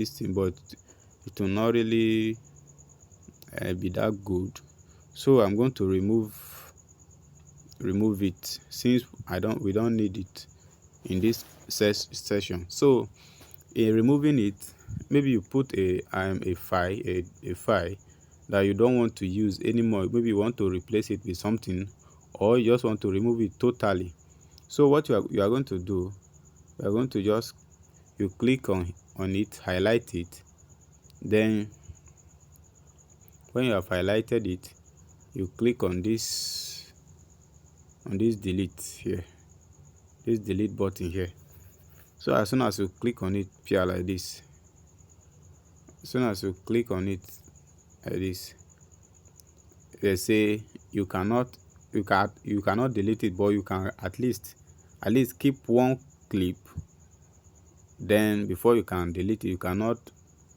this thing, but it will not really be that good. So I'm going to remove it, since we don't need it in this session. So in removing it, maybe you put a file that you don't want to use anymore. Maybe you want to replace it with something, or you just want to remove it totally. So what you are going to do, you are going to just, you click on it, highlight it. Then when you have highlighted it, you click on this delete here, this delete button here. So as soon as you click on it here like this, as soon as you click on it like this, they say you cannot delete it, but you can at least keep one clip. Then before you can delete it,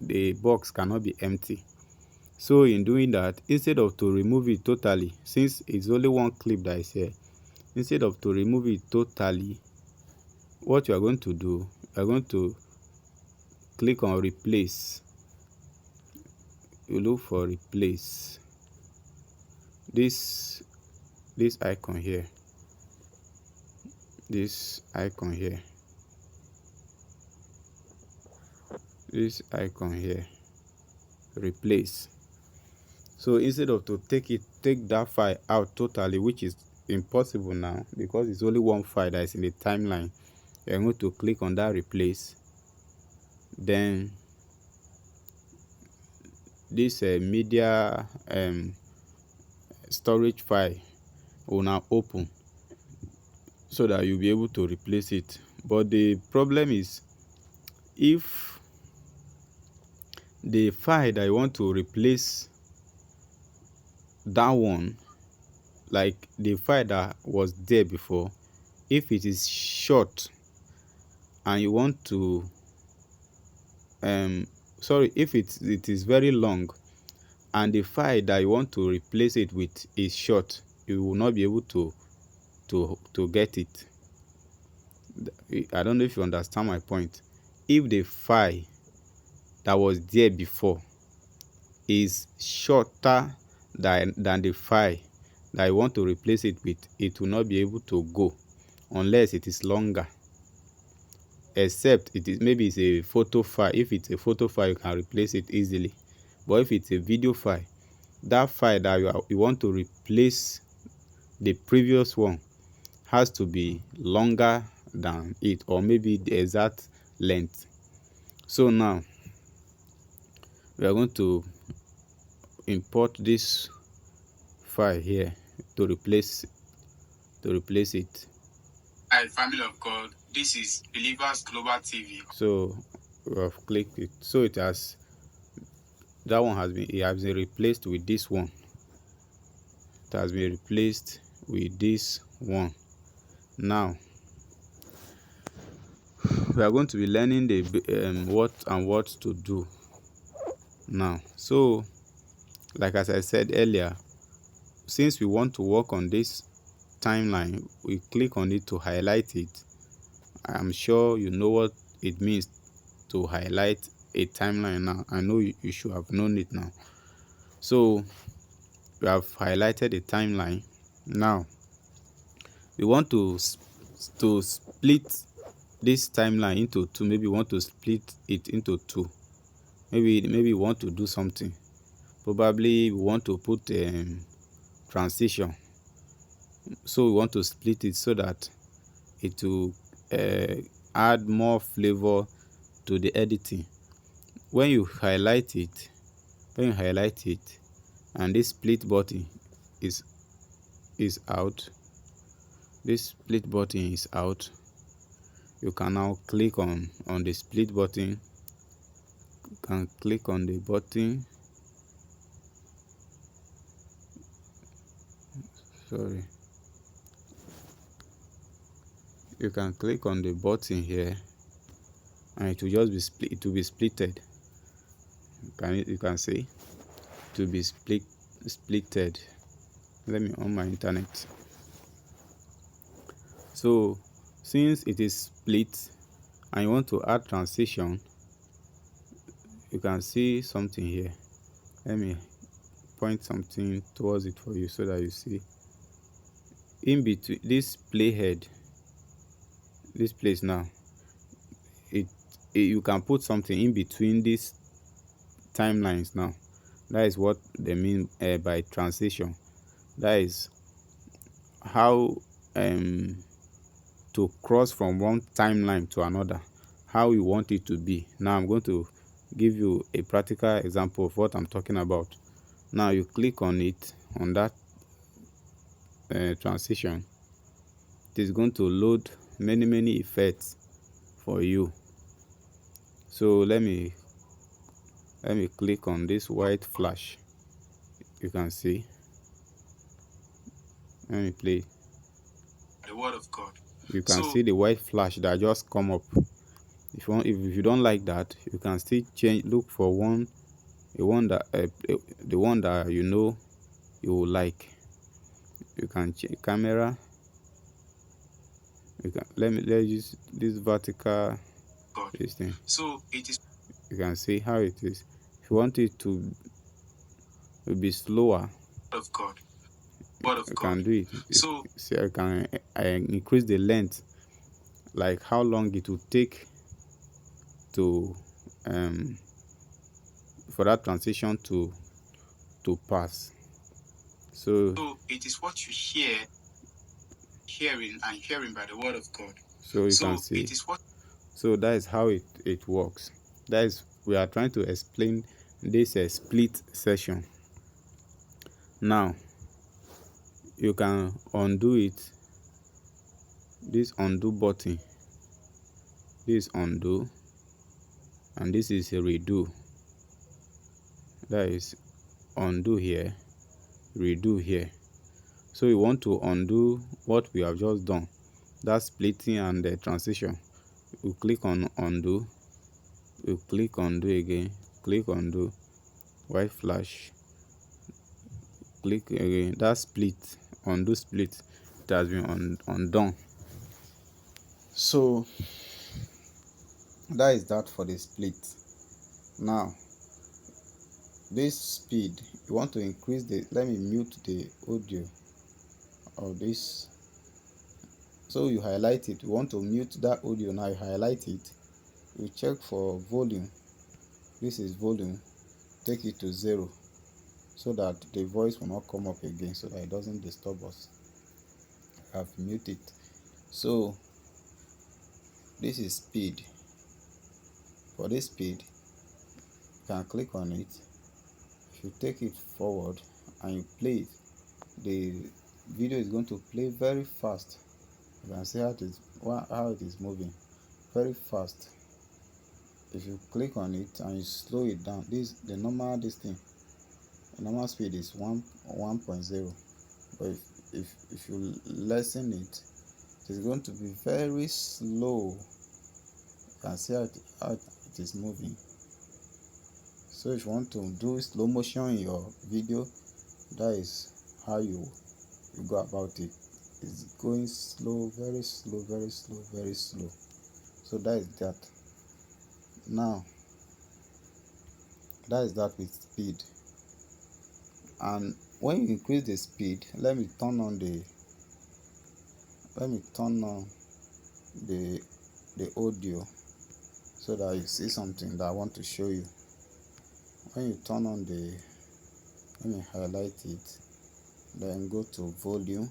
the box cannot be empty. So in doing that, instead of to remove it totally, since it's only one clip that is here, instead of to remove it totally, what you are going to do, you are going to click on replace. You look for replace, this icon here, this icon here, replace. So instead of to take that file out totally, which is impossible now because it's only one file that is in the timeline, you're going to click on that replace. Then this media storage file will now open, so that you'll be able to replace it. But the problem is, if the file that you want to replace, that one, like the file that was there before, if it is short and you want to if it is very long and the file that you want to replace it with is short, you will not be able to get it. I don't know if you understand my point. If the file that was there before is shorter than the file that you want to replace it with, it will not be able to go unless it is longer, except maybe it's a photo file. If it's a photo file, you can replace it easily. But if it's a video file, that file that you want to replace the previous one has to be longer than it, or maybe the exact length. So now we are going to import this file here to replace it. Hi, family of God, this is Believers Global TV. So we have clicked it. So it has been replaced with this one. It has been replaced with this one. Now we are going to be learning the what to do now. So like as I said earlier, since we want to work on this timeline, we click on it to highlight it. I'm sure you know what it means to highlight a timeline now. I know you should have known it now. So we have highlighted a timeline. Now we want to split this timeline into two. Maybe we want to split it into two. Maybe we want to do something. Probably we want to put transition. So we want to split it so that it will add more flavor to the editing. When you highlight it, and this split button is out, you can now click on the split button. You can click on the button. You can click on the button here, and it will just be split. It will be splitted. You can see it will be splitted. Let me on my internet. So since it is split and you want to add transition, you can see something here. Let me point something towards it for you so that you see. In between this playhead, this place now, it you can put something in between these timelines now. That is what they mean by transition. That is how to cross from one timeline to another, how you want it to be. Now I'm going to give you a practical example of what I'm talking about. Now you click on it, on that transition. It is going to load many effects for you. So let me click on this white flash. You can see. Let me play. The word of God. You can see the white flash that just come up. If you don't like that, you can still change. Look for the one that you know you will like. You can change camera. You can let's use this vertical. This thing. So it is. You can see how it is. If you want it to be slower, of God. I can do it. So see, I can increase the length, like how long it will take to for that transition to pass. So it is what you hearing by the word of God. So you can see. It is what. So that is how it works. That is, we are trying to explain this split session. Now you can undo it. This undo button. This undo, and this is a redo. That is undo here, redo here. So you want to undo what we have just done, that splitting and the transition. You click on undo, you click undo again, click undo, white flash, click again, that split, undo split, it has been undone. So that is that for the split. Now this speed, you want to increase the, let me mute the audio of this. So you highlight it. You want to mute that audio. Now you highlight it, you check for volume. This is volume. Take it to 0 so that the voice will not come up again, so that it doesn't disturb us. I have muted. So this is speed. For this speed, you can click on it. If you take it forward and you play it, the video is going to play very fast. You can see how it is moving very fast. If you click on it and you slow it down, the normal speed is 1.0, but if you lessen it, it is going to be very slow. You can see how it is moving. So if you want to do slow motion in your video, that is how you go about it. It's going slow, very slow, very slow, very slow. So that is that. Now that is that with speed. And when you increase the speed, let me turn on the audio so that you see something that I want to show you. When you turn on let me highlight it, then go to volume.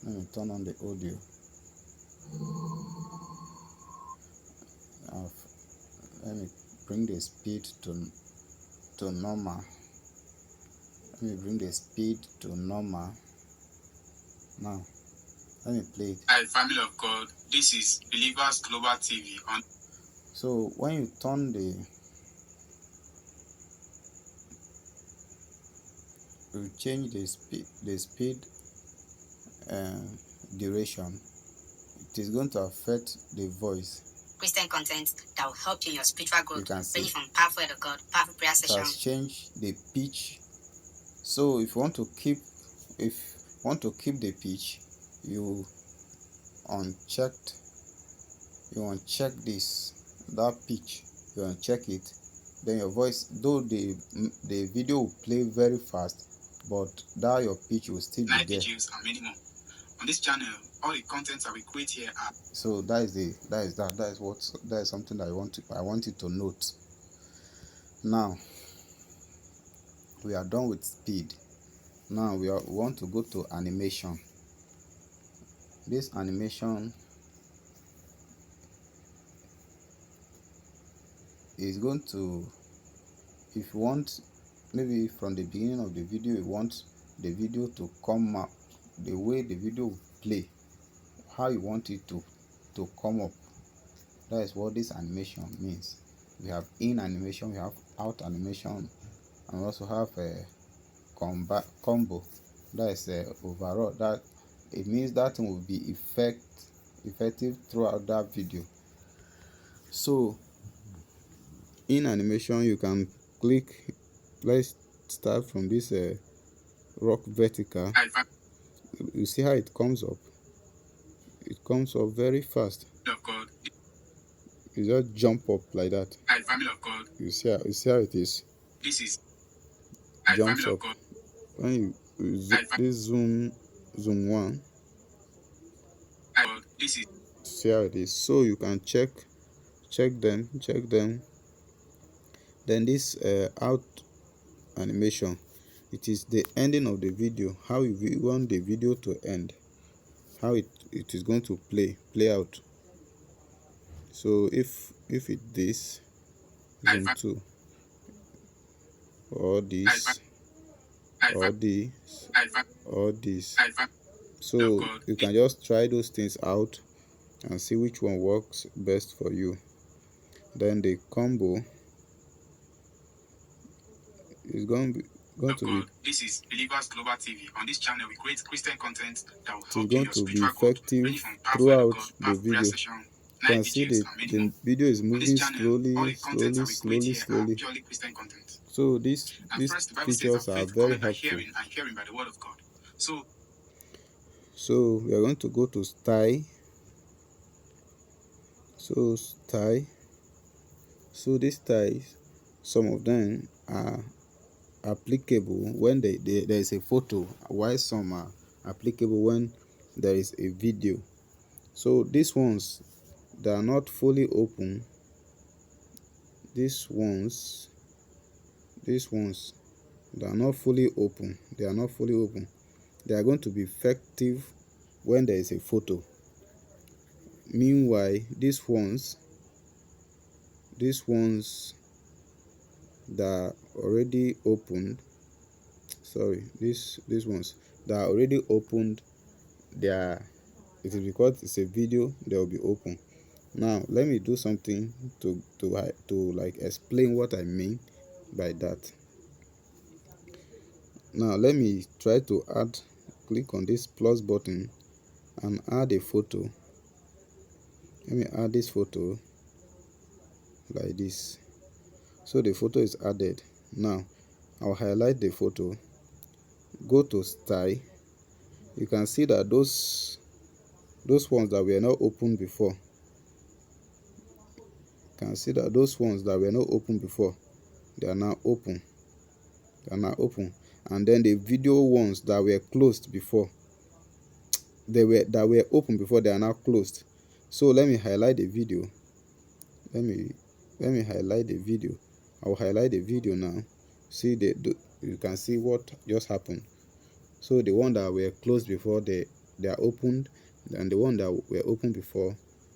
Let me turn on the audio. Let me bring the speed to normal. Let me bring the speed to normal. Now let me play it. Hi, family of God. This is Believers Global TV. So when you turn you change the speed duration, it is going to affect the voice. Christian content that will help you in your spiritual growth, ranging from powerful word of God, powerful prayer session. It has changed the pitch. So if you want to keep the pitch, you uncheck that pitch. You uncheck it. then your voice, though the video will play very fast, but that your pitch will still be there. Pitches and many more. On this channel, all the contents that we create here are. So that is something that I want you to note. Now we are done with speed. Now we want to go to animation. This animation is going to, if you want, maybe from the beginning of the video you want the video to come up, the way the video will play, how you want it to come up. That is what this animation means. We have in animation, we have out animation, and we also have a combo. That is overall, that it means that thing will be effective throughout that video. So in animation you can click, let's start from this rock vertical. You see how it comes up. It comes up very fast. You just jump up like that. You see how it is. This is jumps up. When you this zoom one, see how it is. So you can check them. Then this out animation, it is the ending of the video, how you want the video to end, how it is going to play out. So if it this zoom 2 or this or this, so you can just try those things out and see which one works best for you. Then the combo is going to be, this is Believers Global TV. On this channel we create Christian content that will help you to be effective throughout the video. You can see the video is moving slowly. So these features are very helpful. So we are going to go to style. So these styles, some of them are applicable when there is a photo, while some are applicable when there is a video. So these ones, they are not fully open. These ones they are not fully open. They are going to be effective when there is a photo. Meanwhile, these ones that are already opened, these ones that are already opened, it is because it's a video, they will be open. Now let me do something to like explain what I mean by that. Now let me try to click on this plus button and add a photo. Let me add this photo like this. So the photo is added. Now I'll highlight the photo, go to style. You can see that those ones that were not open before, they are now open. And then the video ones that were closed before, that were open before, they are now closed. So let me highlight the video. Let me highlight the video. I will highlight the video now. See you can see what just happened. So the one that were closed before, they are opened, and the one that were open before,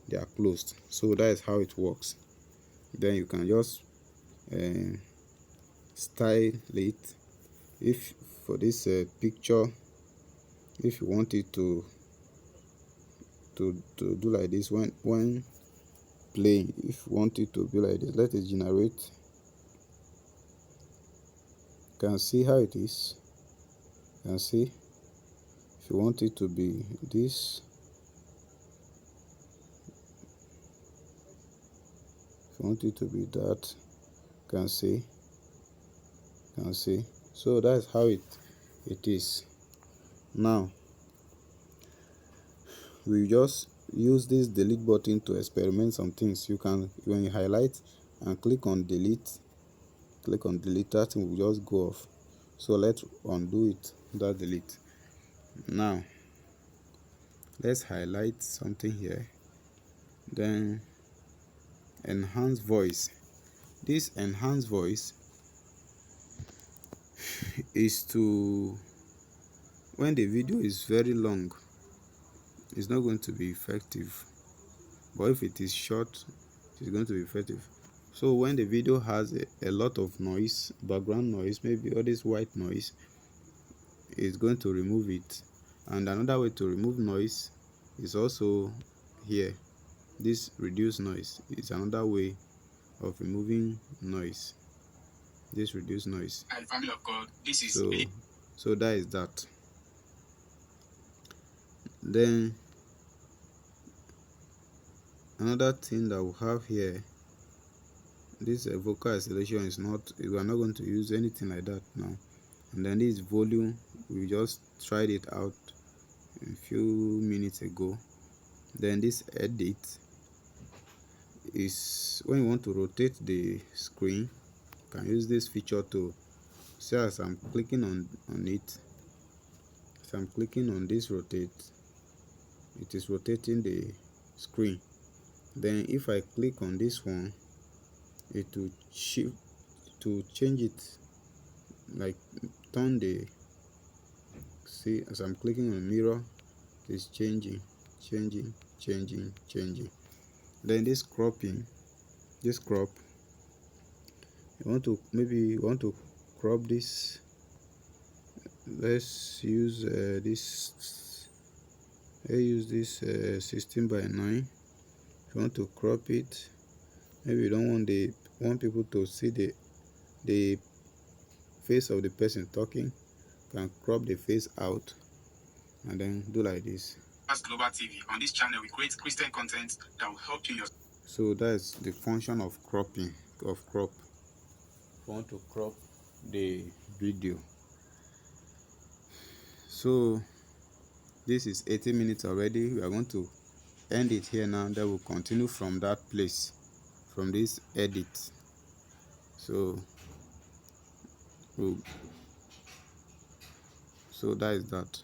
they are closed. So that is how it works. Then you can just style it. If for this picture, if you want it to do like this when playing, if you want it to be like this, let it generate. You can see how it is. You can see if you want it to be this, if you want it to be that, you can see. So that's how it is. Now we just use this delete button to experiment some things. You can, when you highlight and click on delete, click on delete, that thing will just go off. So let's undo it, that delete. Now let's highlight something here, then enhance voice. This enhance voice is to, when the video is very long, it's not going to be effective, but if it is short, it's going to be effective. So when the video has a lot of noise, background noise, maybe all this white noise, it's going to remove it. And another way to remove noise is also here. This reduce noise is another way of removing noise. This reduce noise. And family of God, this is so that is that. Then another thing that we have here, this vocal isolation is not, we are not going to use anything like that now. And then this volume, we just tried it out a few minutes ago. Then this edit is when you want to rotate the screen, you can use this feature to see. As I'm clicking on it, as I'm clicking on this rotate, it is rotating the screen. Then if I click on this one, it will shift to change it, like turn the, see, as I'm clicking on mirror, it's changing. Then this cropping, this crop, you want to, maybe you want to crop this. Let's use this. Let's use this 16:9. If you want to crop it, maybe you don't want people to see the face of the person talking, you can crop the face out and then do like this. As Global TV, on this channel we create Christian content that will help you in your. So that's the function of cropping, of crop. You want to crop the video. So this is 80 minutes already. We are going to end it here now. Then we'll continue from that place, from this edit. So that is that.